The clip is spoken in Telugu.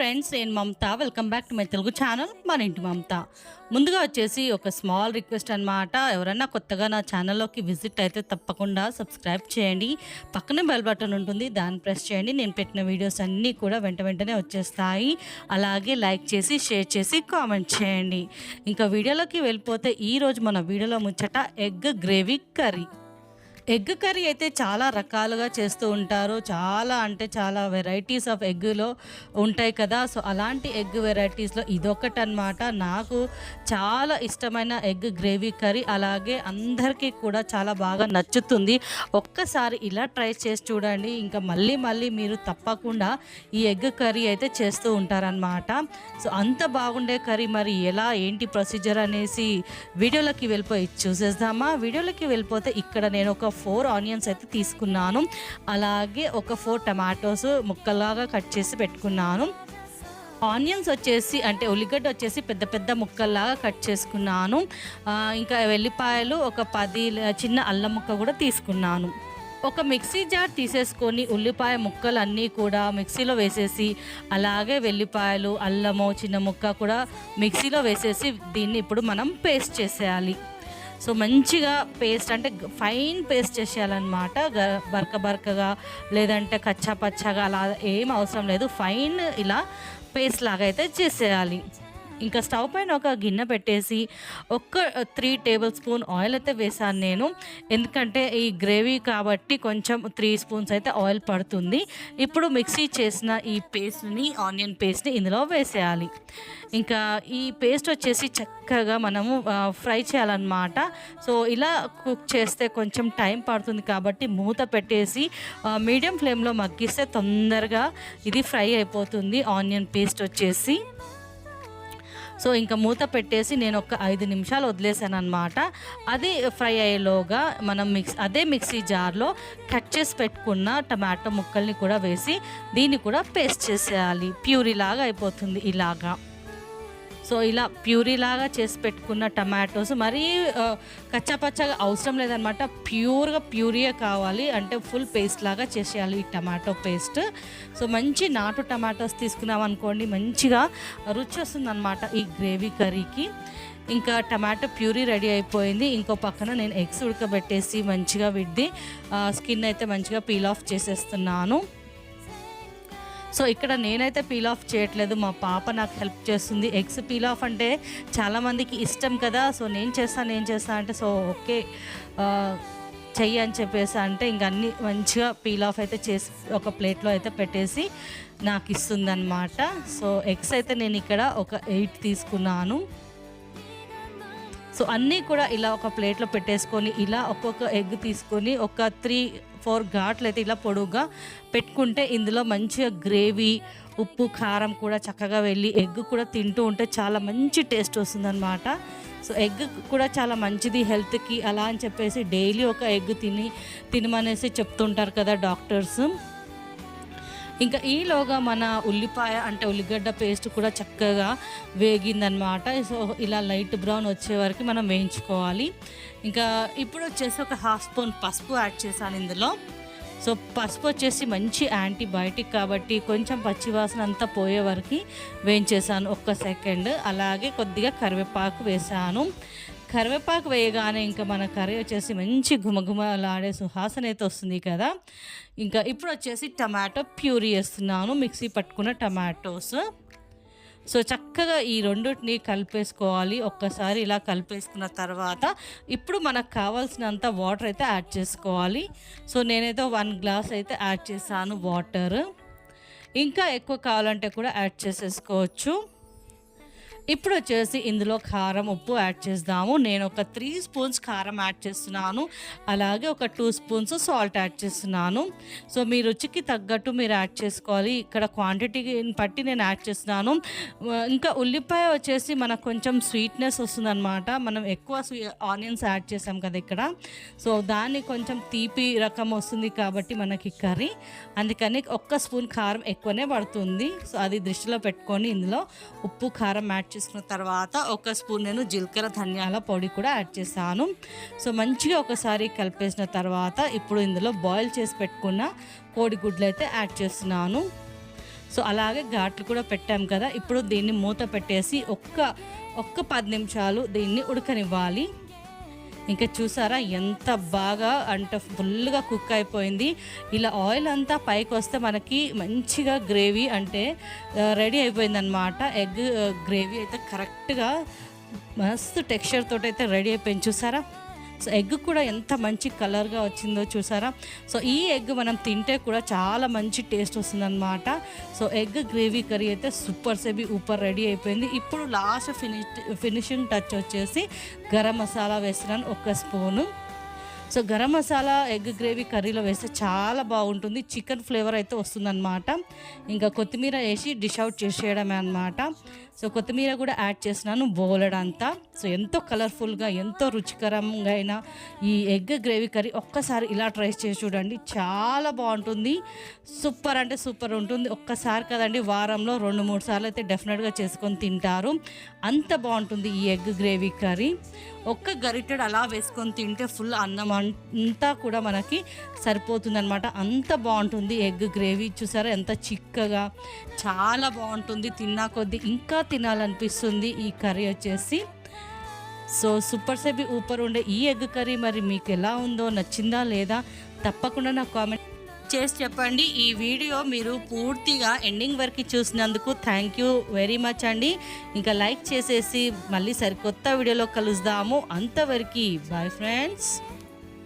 ఫ్రెండ్స్, నేను Mamata. Welcome back to my Telugu channel మన ఇంటి మమత. ముందుగా వచ్చేసి ఒక స్మాల్ రిక్వెస్ట్ అనమాట. ఎవరైనా కొత్తగా నా ఛానల్లోకి విజిట్ అయితే తప్పకుండా సబ్స్క్రైబ్ చేయండి. పక్కనే బెల్ బటన్ ఉంటుంది, దాన్ని ప్రెస్ చేయండి. నేను పెట్టిన వీడియోస్ అన్నీ కూడా వెంటనే వచ్చేస్తాయి. అలాగే లైక్ చేసి షేర్ చేసి కామెంట్ చేయండి. ఇంకా వీడియోలోకి వెళ్ళిపోతే ఈరోజు మన వీడియోలో ముచ్చట egg gravy curry. Egg curry అయితే చాలా రకాలుగా చేస్తూ ఉంటారు. చాలా అంటే చాలా వెరైటీస్ ఆఫ్ ఎగ్లో ఉంటాయి కదా. సో అలాంటి ఎగ్ వెరైటీస్లో ఇదొకటి అనమాట. నాకు చాలా ఇష్టమైన ఎగ్ గ్రేవీ కర్రీ. అలాగే అందరికీ కూడా చాలా బాగా నచ్చుతుంది. ఒక్కసారి ఇలా ట్రై చేసి చూడండి. ఇంకా మళ్ళీ మీరు తప్పకుండా ఈ ఎగ్ కర్రీ అయితే చేస్తూ ఉంటారనమాట. సో అంత బాగుండే కర్రీ మరి ఎలా ఏంటి ప్రొసీజర్ అనేసి వీడియోలోకి వెళ్ళిపోయి చూసేద్దామా. వీడియోలోకి వెళ్ళిపోతే ఇక్కడ నేను ఒక 4 ఆనియన్స్ అయితే తీసుకున్నాను. అలాగే ఒక 4 టమాటోస్ ముక్కలాగా కట్ చేసి పెట్టుకున్నాను. ఆనియన్స్ వచ్చేసి అంటే ఉల్లిగడ్డ వచ్చేసి పెద్ద ముక్కల్లాగా కట్ చేసుకున్నాను. ఇంకా వెల్లిపాయలు ఒక 10 చిన్న అల్లం ముక్క కూడా తీసుకున్నాను. ఒక మిక్సీ జార్ తీసేసుకొని ఉల్లిపాయ ముక్కలన్నీ కూడా మిక్సీలో వేసేసి, అలాగే వెల్లిపాయలు అల్లము చిన్న ముక్క కూడా మిక్సీలో వేసేసి దీన్ని ఇప్పుడు మనం పేస్ట్ చేసేయాలి. సో మంచిగా పేస్ట్ అంటే ఫైన్ పేస్ట్ చేసేయాలన్నమాట. బరకగా లేదంటే కచ్చా పచ్చగా అలా ఏం అవసరం లేదు. ఫైన్ ఇలా పేస్ట్ లాగా అయితే చేసేయాలి. ఇంకా స్టవ్ పైన ఒక గిన్నె పెట్టేసి ఒక 3 టేబుల్ స్పూన్ ఆయిల్ అయితే వేసాను నేను. ఎందుకంటే ఈ గ్రేవీ కాబట్టి కొంచెం 3 స్పూన్స్ అయితే ఆయిల్ పడుతుంది. ఇప్పుడు మిక్సీ చేసిన ఈ పేస్ట్ని, ఆనియన్ పేస్ట్ని ఇందులో వేసేయాలి. ఇంకా ఈ పేస్ట్ వచ్చేసి చక్కగా మనము ఫ్రై చేయాలన్నమాట. సో ఇలా కుక్ చేస్తే కొంచెం టైం పడుతుంది కాబట్టి మూత పెట్టేసి మీడియం ఫ్లేమ్లో మగ్గిస్తే తొందరగా ఇది ఫ్రై అయిపోతుంది ఆనియన్ పేస్ట్ వచ్చేసి. సో ఇంకా మూత పెట్టేసి నేను ఒక 5 నిమిషాలు వదిలేసాను అనమాట. అది ఫ్రై అయ్యేలోగా మనం అదే మిక్సీ జార్లో కట్ చేసి పెట్టుకున్న టమాటో ముక్కల్ని కూడా వేసి దీన్ని కూడా పేస్ట్ చేసేయాలి. ప్యూరీ లాగా అయిపోతుంది ఇలాగా. సో ఇలా ప్యూరీ లాగా చేసి పెట్టుకున్న టమాటోస్ మరీ కచ్చాపచ్చగా అవసరం లేదనమాట. ప్యూరీయే కావాలి. అంటే ఫుల్ పేస్ట్ లాగా చేసేయాలి ఈ టమాటో పేస్ట్. సో మంచి నాటు టమాటోస్ తీసుకున్నాం అనుకోండి, మంచిగా రుచి వస్తుంది అనమాట ఈ గ్రేవీ కర్రీకి. ఇంకా టమాటో ప్యూరీ రెడీ అయిపోయింది. ఇంకో పక్కన నేను ఎగ్స్ ఉడకబెట్టేసి మంచిగా విడ్ది స్కిన్ అయితే మంచిగా పీల్ ఆఫ్ చేసేస్తున్నాను. సో ఇక్కడ నేనైతే పీల్ ఆఫ్ చేయట్లేదు, మా పాప నాకు హెల్ప్ చేస్తుంది. ఎగ్స్ పీల్ ఆఫ్ అంటే చాలామందికి ఇష్టం కదా. సో నేను చేస్తా అంటే సో ఓకే చెయ్యి అని చెప్పేసి అంటే ఇంక అన్నీ మంచిగా పీల్ ఆఫ్ అయితే చేసి ఒక ప్లేట్లో అయితే పెట్టేసి నాకు ఇస్తుంది అనమాట. సో ఎగ్స్ అయితే నేను ఇక్కడ ఒక 8 తీసుకున్నాను. సో అన్నీ కూడా ఇలా ఒక ప్లేట్లో పెట్టేసుకొని ఇలా ఒక్కొక్క ఎగ్ తీసుకొని ఒక 3-4 ఘాట్లు అయితే ఇలా పొడువుగా పెట్టుకుంటే ఇందులో మంచిగా గ్రేవీ, ఉప్పు, కారం కూడా చక్కగా వెళ్ళి ఎగ్ కూడా తింటూ ఉంటే చాలా మంచి టేస్ట్ వస్తుందన్నమాట. సో ఎగ్ కూడా చాలా మంచిది హెల్త్కి. అలా అని చెప్పేసి డైలీ ఒక ఎగ్ తినమనేసి చెప్తుంటారు కదా డాక్టర్స్. ఇంకా ఈలోగా మన ఉల్లిపాయ అంటే ఉల్లిగడ్డ పేస్ట్ కూడా చక్కగా వేగిందనమాట. సో ఇలా లైట్ బ్రౌన్ వచ్చే వరకు మనం వేయించుకోవాలి. ఇంకా ఇప్పుడు వచ్చేసి ఒక 1/2 స్పూన్ పసుపు యాడ్ చేశాను ఇందులో. సో పసుపు వచ్చేసి మంచి యాంటీబయాటిక్ కాబట్టి కొంచెం పచ్చివాసన అంతా పోయే వరకు వేయించేసాను 1 సెకండ్. అలాగే కొద్దిగా కరివేపాకు వేసాను. కరివేపాకు వేయగానే ఇంకా మన కర్రీ వచ్చేసి మంచి గుమగుమలాడే సువాసన అయితే వస్తుంది కదా. ఇంకా ఇప్పుడు వచ్చేసి టమాటో ప్యూరీ వేస్తున్నాను, మిక్సీ పట్టుకున్న టమాటోస్. సో చక్కగా ఈ రెండింటిని కలిపేసుకోవాలి. ఒక్కసారి ఇలా కలిపేసుకున్న తర్వాత ఇప్పుడు మనకు కావాల్సినంత వాటర్ అయితే యాడ్ చేసుకోవాలి. సో నేనైతే 1 గ్లాస్ అయితే యాడ్ చేశాను వాటర్. ఇంకా ఎక్కువ కావాలంటే కూడా యాడ్ చేసేసుకోవచ్చు. ఇప్పుడు వచ్చేసి ఇందులో కారం, ఉప్పు యాడ్ చేద్దాము. నేను ఒక 3 స్పూన్స్ కారం యాడ్ చేస్తున్నాను. అలాగే ఒక 2 స్పూన్స్ సాల్ట్ యాడ్ చేస్తున్నాను. సో మీ రుచికి తగ్గట్టు మీరు యాడ్ చేసుకోవాలి. ఇక్కడ క్వాంటిటీని బట్టి నేను యాడ్ చేస్తున్నాను. ఇంకా ఉల్లిపాయ వచ్చేసి మనకు కొంచెం స్వీట్నెస్ వస్తుందన్నమాట. మనం ఎక్కువ ఆనియన్స్ యాడ్ చేసాం కదా ఇక్కడ. సో దాన్ని కొంచెం తీపి రకం వస్తుంది కాబట్టి మనకి కర్రీ, అందుకని 1 స్పూన్ కారం ఎక్కువనే పడుతుంది. సో అది దృష్టిలో పెట్టుకొని ఇందులో ఉప్పు, కారం యాడ్ చేసుకున్న తర్వాత 1 స్పూన్ నేను జీలకర్ర ధనియాల పొడి కూడా యాడ్ చేశాను. సో మంచిగా ఒకసారి కలిపేసిన తర్వాత ఇప్పుడు ఇందులో బాయిల్ చేసి పెట్టుకున్న కోడిగుడ్లు అయితే యాడ్ చేస్తున్నాను. సో అలాగే ఘాట్లు కూడా పెట్టాం కదా. ఇప్పుడు దీన్ని మూత పెట్టేసి ఒక్క 10 నిమిషాలు దీన్ని ఉడకనివ్వాలి. ఇంకా చూసారా ఎంత బాగా అంటే ఫుల్గా కుక్ అయిపోయింది. ఇలా ఆయిల్ అంతా పైకి వస్తే మనకి మంచిగా గ్రేవీ అంటే రెడీ అయిపోయిందనమాట. ఎగ్ గ్రేవీ అయితే కరెక్ట్గా మస్తు టెక్స్చర్ తోటి అయితే రెడీ అయిపోయింది చూసారా. సో ఎగ్ కూడా ఎంత మంచి కలర్గా వచ్చిందో చూసారా. సో ఈ ఎగ్ మనం తింటే కూడా చాలా మంచి టేస్ట్ వస్తుందన్నమాట. సో ఎగ్ గ్రేవీ కర్రీ అయితే సూపర్ సేబీ ఊపర్ రెడీ అయిపోయింది. ఇప్పుడు లాస్ట్ ఫినిషింగ్ టచ్ వచ్చేసి గరం మసాలా వేస్తున్నాను 1 spoon. So garam masala egg gravy కర్రీలో వేస్తే చాలా బాగుంటుంది. చికెన్ ఫ్లేవర్ అయితే వస్తుందన్నమాట. ఇంకా కొత్తిమీర వేసి డిష్ అవుట్ చేసేయడమే అనమాట. సో కొత్తిమీర కూడా యాడ్ చేసినాను బోలెడంతా. సో ఎంతో కలర్ఫుల్గా ఎంతో రుచికరంగా అయిన ఈ ఎగ్ గ్రేవీ కర్రీ ఒక్కసారి ఇలా ట్రై చేసి చూడండి, చాలా బాగుంటుంది. సూపర్ అంటే సూపర్ ఉంటుంది. ఒక్కసారి కదండి, వారంలో 2-3 సార్లు అయితే డెఫినెట్గా చేసుకొని తింటారు. అంత బాగుంటుంది ఈ ఎగ్ గ్రేవీ కర్రీ. ఒక్క గరిటెడు అలా వేసుకొని తింటే ఫుల్ అన్నం అంతా కూడా మనకి సరిపోతుంది అనమాట. అంత బాగుంటుంది ఎగ్ గ్రేవీ. చూసారా ఎంత చిక్కగా, చాలా బాగుంటుంది. తిన్నా కొద్దీ ఇంకా తినాలనిపిస్తుంది ఈ కర్రీ వచ్చేసి. సో సూపర్ సేబీ ఊపర్ ఉండే ఈ ఎగ్ కర్రీ మరి మీకు ఎలా ఉందో, నచ్చిందా లేదా తప్పకుండా నాకు కామెంట్ చేసి చెప్పండి. ఈ వీడియో మీరు పూర్తిగా ఎండింగ్ వరకు చూసినందుకు థ్యాంక్ యూ వెరీ మచ్ అండి. ఇంకా లైక్ చేసేసి మళ్ళీ సరికొత్త వీడియోలో కలుద్దాము. అంతవరకు బాయ్ ఫ్రెండ్స్.